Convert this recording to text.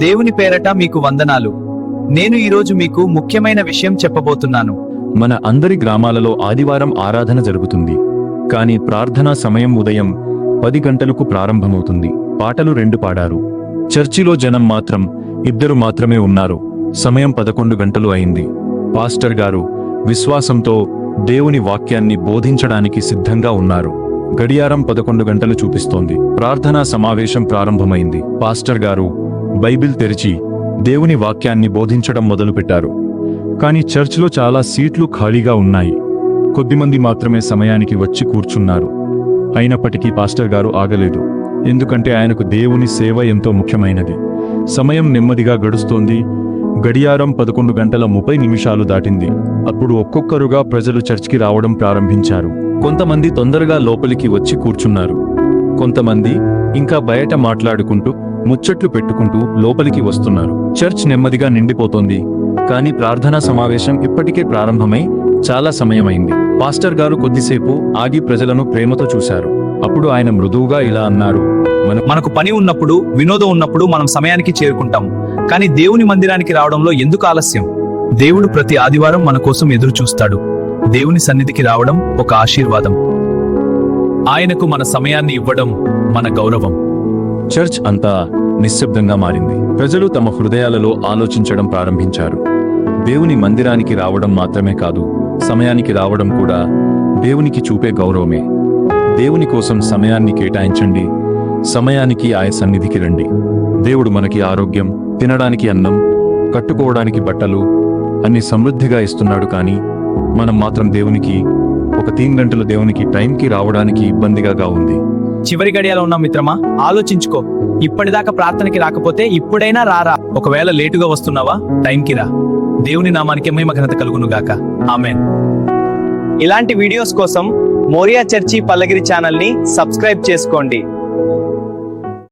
దేవుని పేరట మీకు వందనాలు. నేను ఈరోజు మీకు ముఖ్యమైన విషయం చెప్పబోతున్నాను. మన అందరి గ్రామాలలో ఆదివారం ఆరాధన జరుగుతుంది. కానీ ప్రార్థనా సమయం ఉదయం 10 గంటలకు ప్రారంభమవుతుంది. పాటలు 2 పాడారు. చర్చిలో జనం మాత్రం 2 మాత్రమే ఉన్నారు. సమయం 11 గంటలు అయింది. పాస్టర్ గారు విశ్వాసంతో దేవుని వాక్యాన్ని బోధించడానికి సిద్ధంగా ఉన్నారు. గడియారం 11 గంటలు చూపిస్తోంది. ప్రార్థనా సమావేశం ప్రారంభమైంది. పాస్టర్ గారు బైబిల్ తెరిచి దేవుని వాక్యాన్ని బోధించడం మొదలుపెట్టారు. కానీ చర్చ్లో చాలా సీట్లు ఖాళీగా ఉన్నాయి. కొద్దిమంది మాత్రమే సమయానికి వచ్చి కూర్చున్నారు. అయినప్పటికీ పాస్టర్ గారు ఆగలేదు. ఎందుకంటే ఆయనకు దేవుని సేవ ఎంతో ముఖ్యమైనది. సమయం నెమ్మదిగా గడుస్తోంది. గడియారం 11 గంటల 30 నిమిషాలు దాటింది. అప్పుడు ఒక్కొక్కరుగా ప్రజలు చర్చ్కి రావడం ప్రారంభించారు. కొంతమంది తొందరగా లోపలికి వచ్చి కూర్చున్నారు. కొంతమంది ఇంకా బయట మాట్లాడుకుంటూ ముచ్చట్లు పెట్టుకుంటూ లోపలికి వస్తున్నారు. చర్చ్ నెమ్మదిగా నిండిపోతోంది. కానీ ప్రార్థనా సమావేశం ఇప్పటికే ప్రారంభమై చాలా సమయమైంది. పాస్టర్ గారు కొద్దిసేపు ఆగి ప్రజలను ప్రేమతో చూశారు. అప్పుడు ఆయన మృదువుగా ఇలా అన్నారు, మనకు పని ఉన్నప్పుడు, వినోదం ఉన్నప్పుడు మనం సమయానికి చేరుకుంటాం. కానీ దేవుని మందిరానికి రావడంలో ఎందుకు ఆలస్యం? దేవుడు ప్రతి ఆదివారం మన కోసం ఎదురు చూస్తాడు. దేవుని సన్నిధికి రావడం ఒక ఆశీర్వాదం. ఆయనకు మన సమయాన్ని ఇవ్వడం మన గౌరవం. చర్చ్ అంతా నిశ్శబ్దంగా మారింది. ప్రజలు తమ హృదయాలలో ఆలోచించడం ప్రారంభించారు. దేవుని మందిరానికి రావడం మాత్రమే కాదు, సమయానికి రావడం కూడా దేవునికి చూపే గౌరవమే. దేవుని కోసం సమయాన్ని కేటాయించండి. సమయానికి ఆయన సన్నిధికి రండి. దేవుడు మనకి ఆరోగ్యం, తినడానికి అన్నం, కట్టుకోవడానికి బట్టలు అన్ని సమృద్ధిగా ఇస్తున్నాడు. కానీ మనం మాత్రం దేవునికి ఒక 3 గంటలు దేవునికి టైంకి రావడానికి ఇబ్బందిగా ఉంది. చివరి గడియాలో ఉన్న మిత్రమా, ఆలోచించుకో. ఇప్పటిదాకా ప్రార్థనకి రాకపోతే ఇప్పుడైనా రారా. ఒకవేళ లేటుగా వస్తున్నావా, టైంకి రా. దేవుని నామానికి మహిమ ఘనత కలుగును గాక. ఆమేన్. ఇలాంటి వీడియోస్ కోసం మోరియా చర్చి పల్లగిరి ఛానల్ ని సబ్స్క్రైబ్ చేసుకోండి.